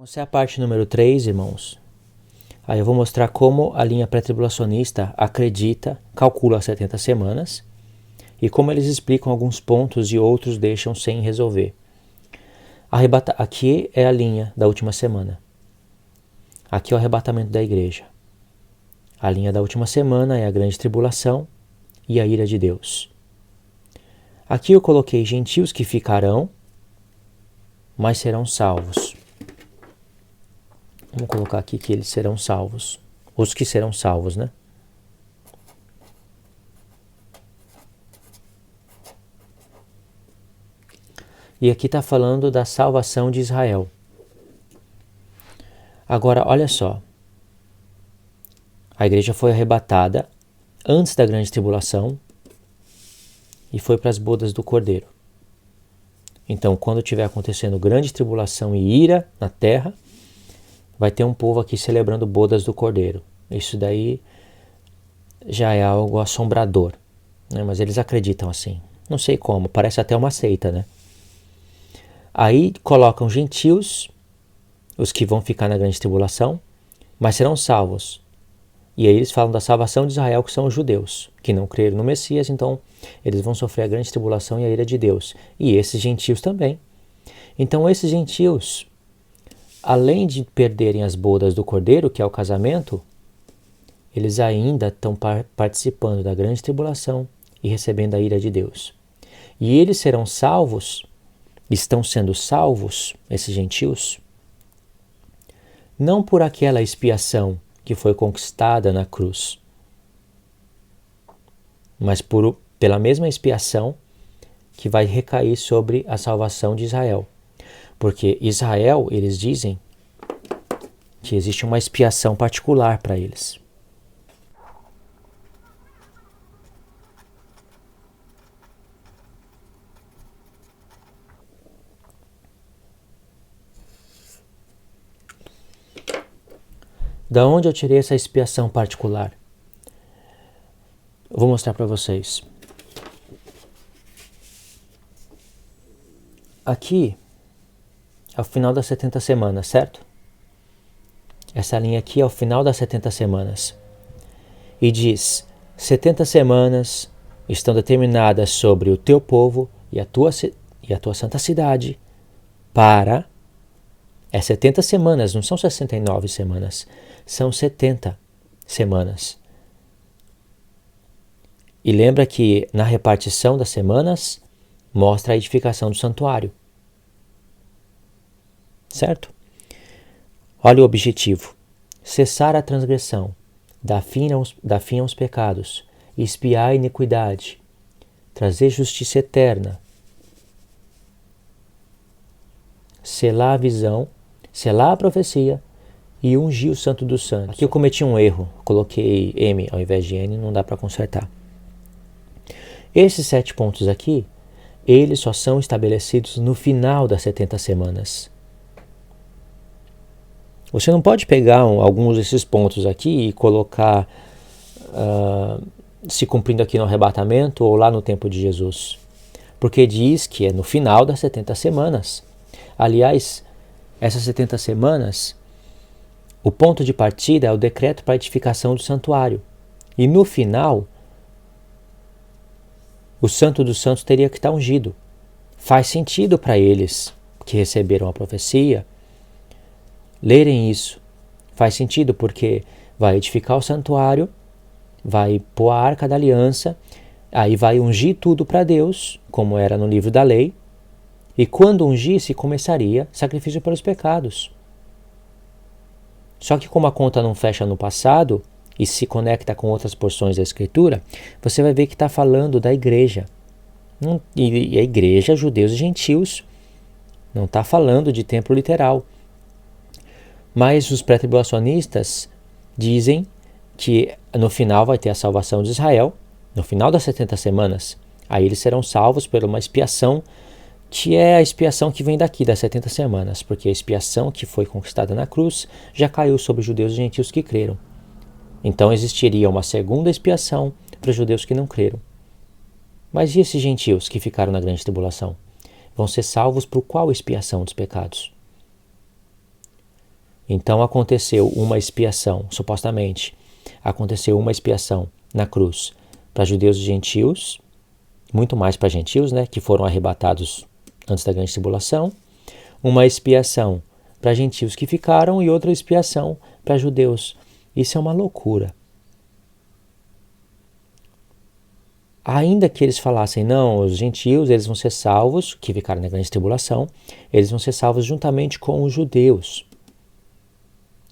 Essa é a parte número 3, irmãos. Aí eu vou mostrar como a linha pré-tribulacionista acredita, calcula as 70 semanas e como eles explicam alguns pontos e outros deixam sem resolver. Aqui é a linha da última semana. Aqui é o arrebatamento da igreja. A linha da última semana é a grande tribulação e a ira de Deus. Aqui eu coloquei gentios que ficarão, mas serão salvos. Vamos colocar aqui que eles serão salvos. Os que serão salvos, né? E aqui está falando da salvação de Israel. Agora, olha só. A igreja foi arrebatada antes da grande tribulação e foi para as bodas do Cordeiro. Então, quando estiver acontecendo grande tribulação e ira na terra, vai ter um povo aqui celebrando bodas do Cordeiro. Isso daí já é algo assombrador, né? Mas eles acreditam assim. Não sei como, parece até uma seita, né? Aí colocam gentios, os que vão ficar na grande tribulação, mas serão salvos. E aí eles falam da salvação de Israel, que são os judeus, que não creram no Messias, então eles vão sofrer a grande tribulação e a ira de Deus. E esses gentios também. Então esses gentios, além de perderem as bodas do Cordeiro, que é o casamento, eles ainda estão participando da grande tribulação e recebendo a ira de Deus. E eles serão salvos, estão sendo salvos, esses gentios, não por aquela expiação que foi conquistada na cruz, mas pela mesma expiação que vai recair sobre a salvação de Israel. Porque Israel, eles dizem que existe uma expiação particular para eles. Da onde eu tirei essa expiação particular? Eu vou mostrar para vocês. Aqui é o final das 70 semanas, certo? Essa linha aqui é o final das 70 semanas. E diz, 70 semanas estão determinadas sobre o teu povo e a tua santa cidade para... É 70 semanas, não são 69 semanas. São 70 semanas. E lembra que na repartição das semanas mostra a edificação do santuário. Certo? Olha o objetivo. Cessar a transgressão, dar fim aos pecados, expiar a iniquidade, trazer justiça eterna, selar a visão, selar a profecia e ungir o Santo dos Santos. Aqui eu cometi um erro, coloquei M ao invés de N, não dá para consertar. Esses 7 pontos aqui, eles só são estabelecidos no final das 70 semanas. Você não pode pegar alguns desses pontos aqui e colocar se cumprindo aqui no arrebatamento ou lá no tempo de Jesus. Porque diz que é no final das 70 semanas. Aliás, essas 70 semanas, o ponto de partida é o decreto para a edificação do santuário. E no final, o Santo dos Santos teria que estar ungido. Faz sentido para eles que receberam a profecia lerem isso. Faz sentido porque vai edificar o santuário, vai pôr a arca da aliança, aí vai ungir tudo para Deus, como era no livro da lei. E quando ungisse, começaria sacrifício pelos pecados. Só que como a conta não fecha no passado e se conecta com outras porções da Escritura, você vai ver que está falando da igreja. E a igreja, judeus e gentios, não está falando de templo literal. Mas os pré-tribulacionistas dizem que no final vai ter a salvação de Israel, no final das 70 semanas. Aí eles serão salvos por uma expiação que é a expiação que vem daqui, das 70 semanas, porque a expiação que foi conquistada na cruz já caiu sobre os judeus e gentios que creram. Então existiria uma segunda expiação para os judeus que não creram. Mas e esses gentios que ficaram na grande tribulação? Vão ser salvos por qual expiação dos pecados? Então aconteceu uma expiação, supostamente, aconteceu uma expiação na cruz para judeus e gentios, muito mais para gentios, né, que foram arrebatados antes da grande tribulação, uma expiação para gentios que ficaram e outra expiação para judeus. Isso é uma loucura. Ainda que eles falassem, não, os gentios eles vão ser salvos, que ficaram na grande tribulação, eles vão ser salvos juntamente com os judeus.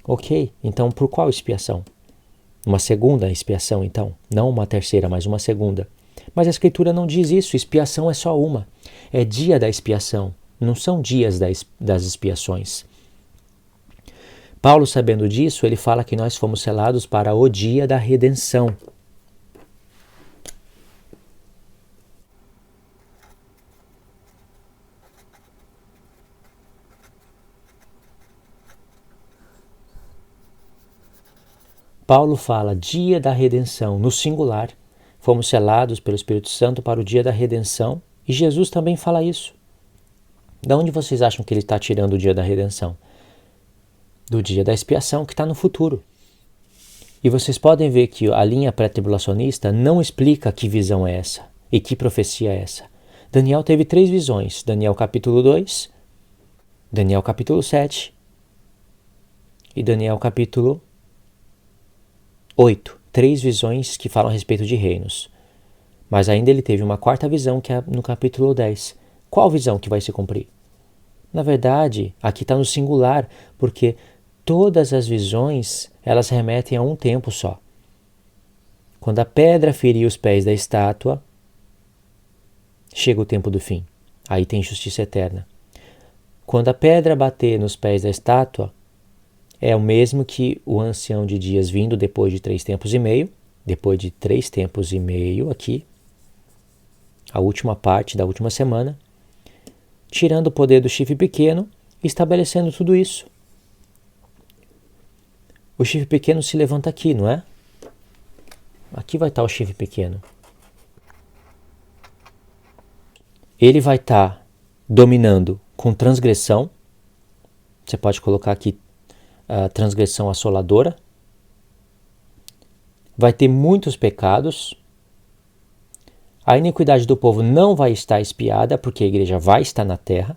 Ok, então por qual expiação? Uma segunda expiação, então. Não uma terceira, mas uma segunda. Mas a Escritura não diz isso, expiação é só uma. É dia da expiação, não são dias das expiações. Paulo, sabendo disso, ele fala que nós fomos selados para o dia da redenção. Paulo fala dia da redenção, no singular. Fomos selados pelo Espírito Santo para o dia da redenção. E Jesus também fala isso. De onde vocês acham que ele está tirando o dia da redenção? Do dia da expiação, que está no futuro. E vocês podem ver que a linha pré-tribulacionista não explica que visão é essa e que profecia é essa. Daniel teve 3 visões. Daniel capítulo 2, Daniel capítulo 7 e Daniel capítulo 8. 3 visões que falam a respeito de reinos. Mas ainda ele teve uma 4ª visão, que é no capítulo 10. Qual visão que vai se cumprir? Na verdade, aqui está no singular, porque todas as visões, elas remetem a um tempo só. Quando a pedra ferir os pés da estátua, chega o tempo do fim. Aí tem justiça eterna. Quando a pedra bater nos pés da estátua, é o mesmo que o ancião de dias vindo depois de 3 tempos e meio, depois de 3 tempos e meio aqui, a última parte da última semana, tirando o poder do chifre pequeno e estabelecendo tudo isso. O chifre pequeno se levanta aqui, não é? Aqui vai estar o chifre pequeno. Ele vai estar dominando com transgressão. Você pode colocar aqui a transgressão assoladora. Vai ter muitos pecados. A iniquidade do povo não vai estar expiada, porque a igreja vai estar na terra.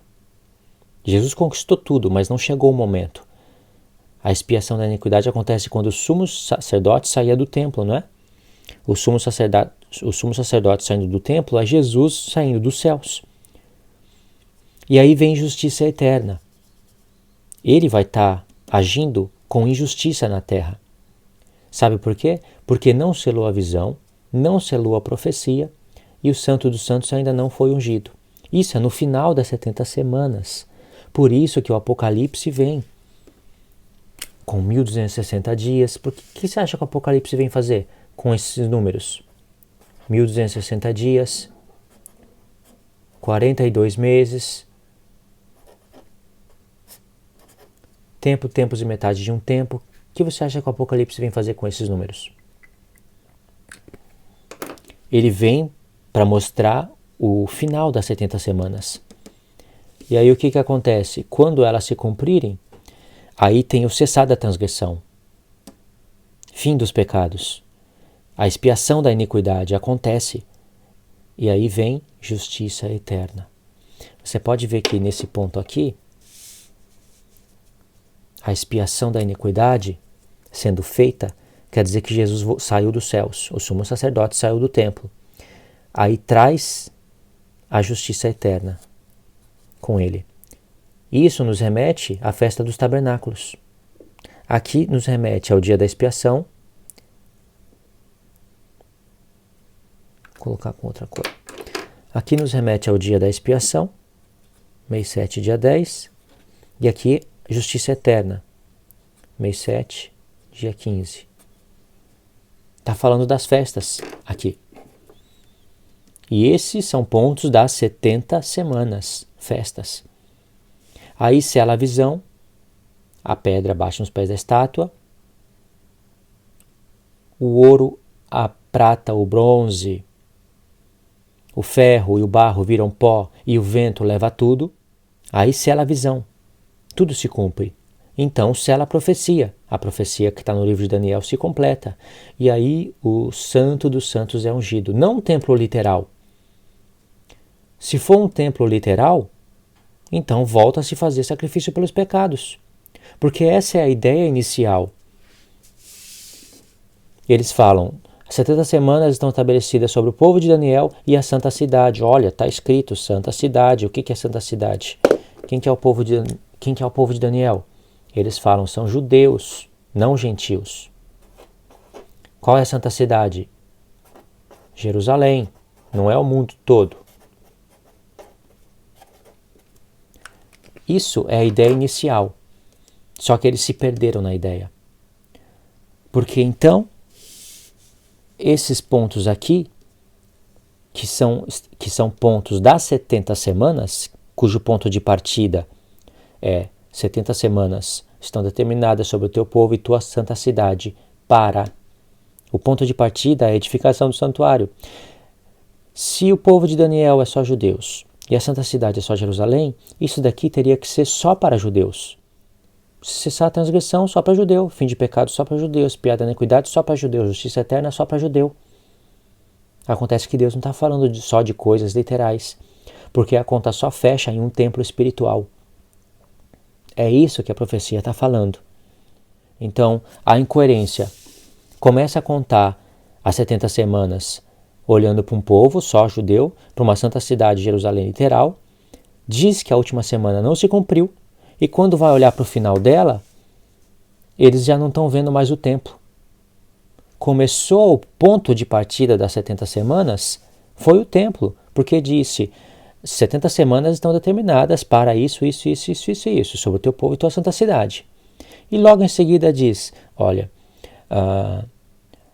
Jesus conquistou tudo, mas não chegou o momento. A expiação da iniquidade acontece quando o sumo sacerdote saía do templo, não é? O sumo sacerdote saindo do templo é Jesus saindo dos céus. E aí vem justiça eterna. Ele vai estar agindo com injustiça na terra. Sabe por quê? Porque não selou a visão, não selou a profecia e o Santo dos Santos ainda não foi ungido. Isso é no final das 70 semanas. Por isso que o Apocalipse vem com 1260 dias. Por que você acha que o Apocalipse vem fazer com esses números? 1260 dias, 42 meses, tempo, tempos e metade de um tempo. O que você acha que o Apocalipse vem fazer com esses números? Ele vem para mostrar o final das 70 semanas. E aí o que acontece? Quando elas se cumprirem, aí tem o cessar da transgressão, fim dos pecados, a expiação da iniquidade acontece e aí vem justiça eterna. Você pode ver que nesse ponto aqui, a expiação da iniquidade sendo feita, quer dizer que Jesus saiu dos céus, o sumo sacerdote saiu do templo. Aí traz a justiça eterna com ele. Isso nos remete à festa dos tabernáculos. Aqui nos remete ao dia da expiação. Vou colocar com outra cor. Aqui nos remete ao dia da expiação, mês 7, dia 10. E aqui, justiça eterna, mês 7, dia 15. Está falando das festas aqui. E esses são pontos das 70 semanas, festas. Aí sela a visão, a pedra baixa nos pés da estátua, o ouro, a prata, o bronze, o ferro e o barro viram pó e o vento leva tudo. Aí sela a visão, tudo se cumpre. Então sela a profecia que está no livro de Daniel se completa. E aí o Santo dos Santos é ungido, não um templo literal. Se for um templo literal, então volta a se fazer sacrifício pelos pecados. Porque essa é a ideia inicial. Eles falam, as 70 semanas estão estabelecidas sobre o povo de Daniel e a Santa Cidade. Olha, está escrito Santa Cidade. O que é Santa Cidade? Quem que é o povo de Daniel? Eles falam, são judeus, não gentios. Qual é a Santa Cidade? Jerusalém, não é o mundo todo. Isso é a ideia inicial. Só que eles se perderam na ideia. Porque então, esses pontos aqui, que são pontos das 70 semanas, cujo ponto de partida é 70 semanas estão determinadas sobre o teu povo e tua santa cidade para. O ponto de partida é a edificação do santuário. Se o povo de Daniel é só judeus e a santa cidade é só Jerusalém, isso daqui teria que ser só para judeus. Cessar a transgressão só para judeu, fim de pecado só para judeus, piada da iniquidade só para judeu, justiça eterna só para judeu. Acontece que Deus não está falando só de coisas literais, porque a conta só fecha em um templo espiritual. É isso que a profecia está falando. Então, a incoerência começa a contar as 70 semanas olhando para um povo só judeu, para uma santa cidade, Jerusalém literal, diz que a última semana não se cumpriu, e quando vai olhar para o final dela, eles já não estão vendo mais o templo. Começou o ponto de partida das 70 semanas, foi o templo, porque disse, 70 semanas estão determinadas para isso, sobre o teu povo e tua santa cidade. E logo em seguida diz, olha,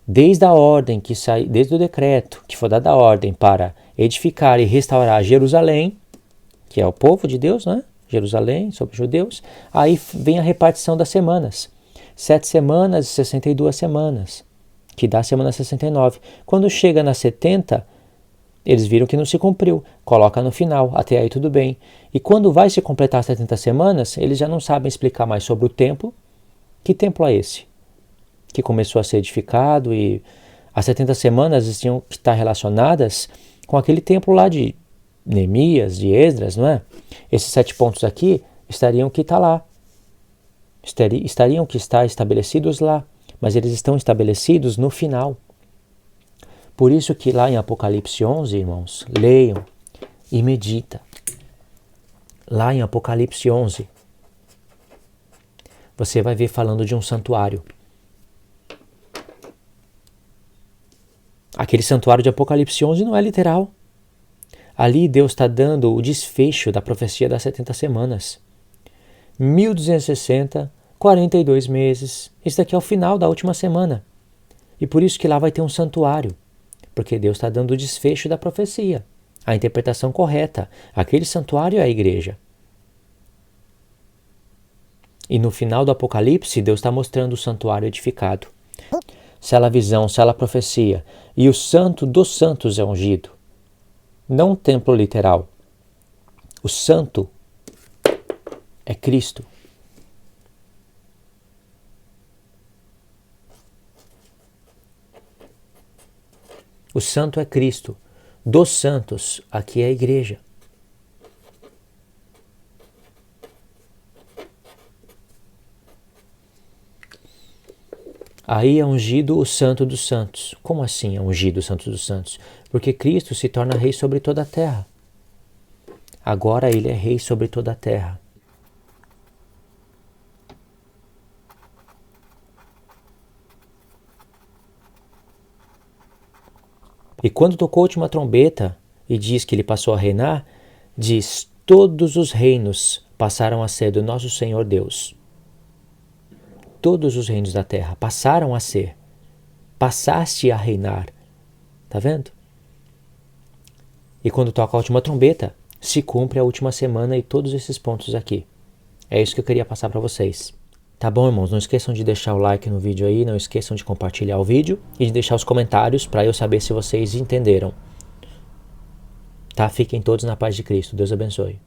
desde a ordem que sai, desde o decreto que foi dada a ordem para edificar e restaurar Jerusalém, que é o povo de Deus, né? Jerusalém, sobre os judeus, aí vem a repartição das semanas. 7 semanas e 62 semanas, que dá a semana 69. Quando chega nas 70, eles viram que não se cumpriu, coloca no final, até aí tudo bem. E quando vai se completar as 70 semanas, eles já não sabem explicar mais sobre o templo. Que templo é esse? Que começou a ser edificado e as 70 semanas tinham que estar relacionadas com aquele templo lá de Neemias, de Esdras, não é? Esses 7 pontos aqui estariam que estar lá. Estariam que estar estabelecidos lá, mas eles estão estabelecidos no final. Por isso que lá em Apocalipse 11, irmãos, leiam e medita. Lá em Apocalipse 11, você vai ver falando de um santuário. Aquele santuário de Apocalipse 11 não é literal. Ali Deus está dando o desfecho da profecia das 70 semanas. 1260, 42 meses. Isso daqui é o final da última semana. E por isso que lá vai ter um santuário. Porque Deus está dando o desfecho da profecia. A interpretação correta. Aquele santuário é a igreja. E no final do Apocalipse, Deus está mostrando o santuário edificado. Sela a visão, sela a profecia. E o santo dos santos é ungido. Não um templo literal. O santo é Cristo. O santo é Cristo. Dos santos, aqui é a igreja. Aí é ungido o santo dos santos. Como assim é ungido o santo dos santos? Porque Cristo se torna rei sobre toda a terra. Agora ele é rei sobre toda a terra. E quando tocou a última trombeta e diz que ele passou a reinar, diz, todos os reinos passaram a ser do nosso Senhor Deus. Todos os reinos da terra passaram a ser. Passaste a reinar. Tá vendo? E quando toca a última trombeta, se cumpre a última semana e todos esses pontos aqui. É isso que eu queria passar para vocês. Tá bom, irmãos? Não esqueçam de deixar o like no vídeo aí, não esqueçam de compartilhar o vídeo e de deixar os comentários para eu saber se vocês entenderam. Tá? Fiquem todos na paz de Cristo. Deus abençoe.